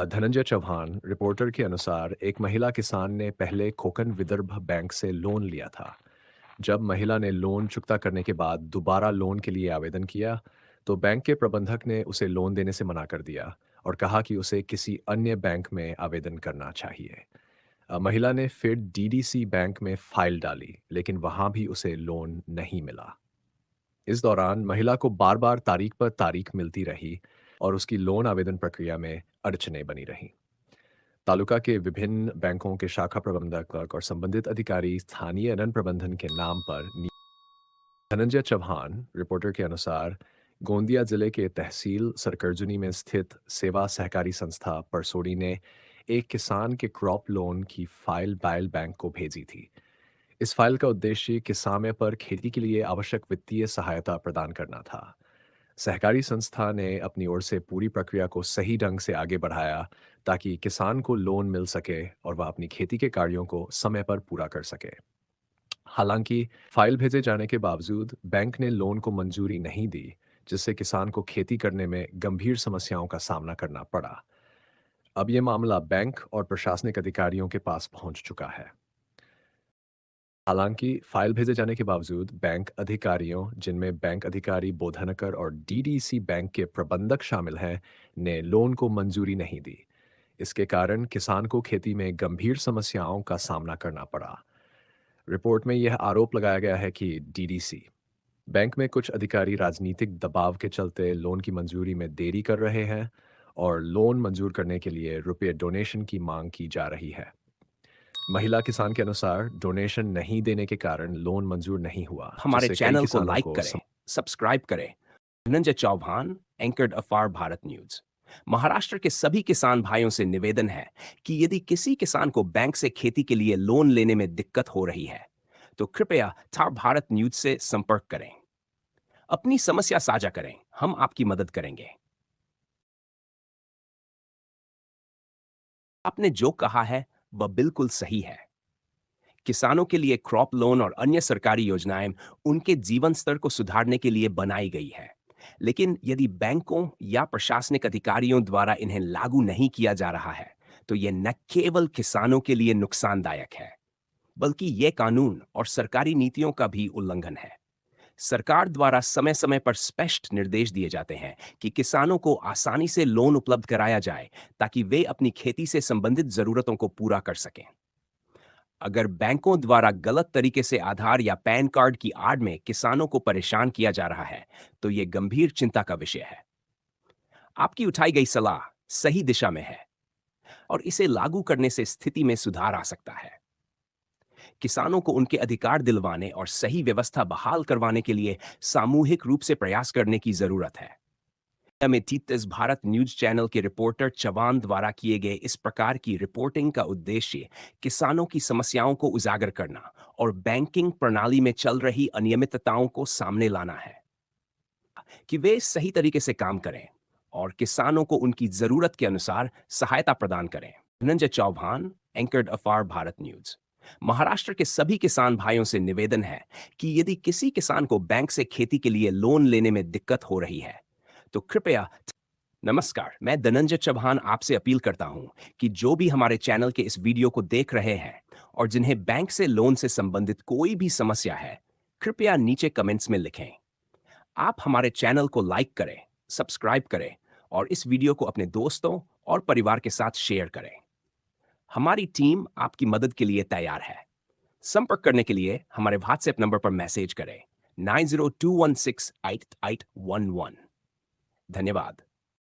Dhananjay Chauhan reporter के अनुसार एक महिला किसान ने पहले कोकण विदर्भ बैंक से लोन लिया था। जब महिला ने लोन चुकता करने के बाद दोबारा लोन के लिए आवेदन किया, तो बैंक के प्रबंधक ने उसे लोन देने से मना कर दिया और कहा कि उसे किसी अन्य बैंक में आवेदन करना चाहिए। महिला ने फिर डीडीसी बैंक में फाइल डाली, लेकिन वहां भी उसे लोन नहीं मिला। इस दौरान महिला को बार-बार तारीख पर तारीख मिलती रही और उसकी लोन आवेदन प्रक्रिया में अड़चनें बनी रहीं। तालुका के विभिन्न बैंकों के शाखा प्रबंधक और संबंधित अधिकारी स्थानीय ऋण प्रबंधन के नाम पर धनंजय चौहान रिपोर्टर के अनुसार गोंदिया जिले के तहसील सरकर्जुनी में स्थित सेवा सहकारी संस्था परसोड़ी ने एक किसान के क्रॉप लोन की फाइल बायल बैंक को भेजी थी। इस फाइल का उद्देश्य किसानों पर खेती के लिए आवश्यक वित्तीय सहायता प्रदान करना था। सहकारी संस्था ने अपनी ओर से पूरी प्रक्रिया को सही ढंग से आगे बढ़ाया ताकि किसान को लोन मिल सके और वह अपनी खेती के कार्यों को समय पर पूरा कर सके। हालांकि फाइल भेजे जाने के बावजूद बैंक ने लोन को मंजूरी नहीं दी, जिससे किसान को खेती करने में गंभीर समस्याओं का सामना करना पड़ा। अब यह मामला बैंक और प्रशासनिक अधिकारियों के पास पहुंच चुका है। हालांकि फाइल भेजे जाने के बावजूद बैंक अधिकारियों, जिनमें बैंक अधिकारी बोधनकर और डीडीसी बैंक के प्रबंधक शामिल हैं, ने लोन को मंजूरी नहीं दी। इसके कारण किसान को खेती में गंभीर समस्याओं का सामना करना पड़ा। रिपोर्ट में यह आरोप लगाया गया है कि डीडीसी बैंक में कुछ अधिकारी राजनीतिक दबाव के चलते लोन की मंजूरी में देरी कर रहे हैं और लोन मंजूर करने के लिए रुपये डोनेशन की मांग की जा रही है। महिला किसान के अनुसार डोनेशन नहीं देने के कारण लोन मंजूर नहीं हुआ, हमारे जिससे कई चैनल को किसानों लाइक को करें, सब्सक्राइब करें। धनंजय चौहान, एंकर्ड अफार भारत न्यूज। महाराष्ट्र के सभी किसान भाइयों से निवेदन है कि यदि किसी किसान को बैंक से खेती के लिए लोन लेने में दिक्कत हो रही है, तो कृपया थार भारत न्यूज से संपर्क करें। अपनी समस्या साझा करें, हम आपकी मदद करेंगे। आपने जो कहा है वह बिल्कुल सही है। किसानों के लिए क्रॉप लोन और अन्य सरकारी योजनाएं उनके जीवन स्तर को सुधारने के लिए बनाई गई है। लेकिन यदि बैंकों या प्रशासनिक अधिकारियों द्वारा इन्हें लागू नहीं किया जा रहा है, तो यह न केवल किसानों के लिए नुकसानदायक है, बल्कि यह कानून और सरकारी नीतियों का भी उल्लंघन है। सरकार द्वारा समय समय पर स्पष्ट निर्देश दिए जाते हैं कि किसानों को आसानी से लोन उपलब्ध कराया जाए ताकि वे अपनी खेती से संबंधित जरूरतों को पूरा कर सकें। अगर बैंकों द्वारा गलत तरीके से आधार या पैन कार्ड की आड़ में किसानों को परेशान किया जा रहा है, तो यह गंभीर चिंता का विषय है। आपकी उठाई गई सलाह सही दिशा में है और इसे लागू करने से स्थिति में सुधार आ सकता है। किसानों को उनके अधिकार दिलवाने और सही व्यवस्था बहाल करवाने के लिए सामूहिक रूप से प्रयास करने की जरूरत है। में तीस भारत न्यूज चैनल के रिपोर्टर चौहान द्वारा किए गए इस प्रकार की रिपोर्टिंग का उद्देश्य किसानों की समस्याओं को उजागर करना और बैंकिंग प्रणाली में चल रही अनियमितताओं को सामने लाना है कि वे सही तरीके से काम करें और किसानों को उनकी जरूरत के अनुसार सहायता प्रदान करें। धनंजय चौहान, एंकर्ड अफार भारत न्यूज। महाराष्ट्र के सभी किसान भाइयों से निवेदन है कि यदि किसी किसान को बैंक से खेती के लिए लोन लेने में दिक्कत हो रही है, तो कृपया। नमस्कार, मैं धनंजय चौहान आपसे अपील करता हूं कि जो भी हमारे चैनल के इस वीडियो को देख रहे हैं और जिन्हें बैंक से लोन से संबंधित कोई भी समस्या है, कृपया नीचे कमेंट्स में लिखें। आप हमारे चैनल को लाइक करें, सब्सक्राइब करें और इस वीडियो को अपने दोस्तों और परिवार के साथ शेयर करें। हमारी टीम आपकी मदद के लिए तैयार है। संपर्क करने के लिए हमारे व्हाट्सएप नंबर पर मैसेज करें 9021688811। धन्यवाद।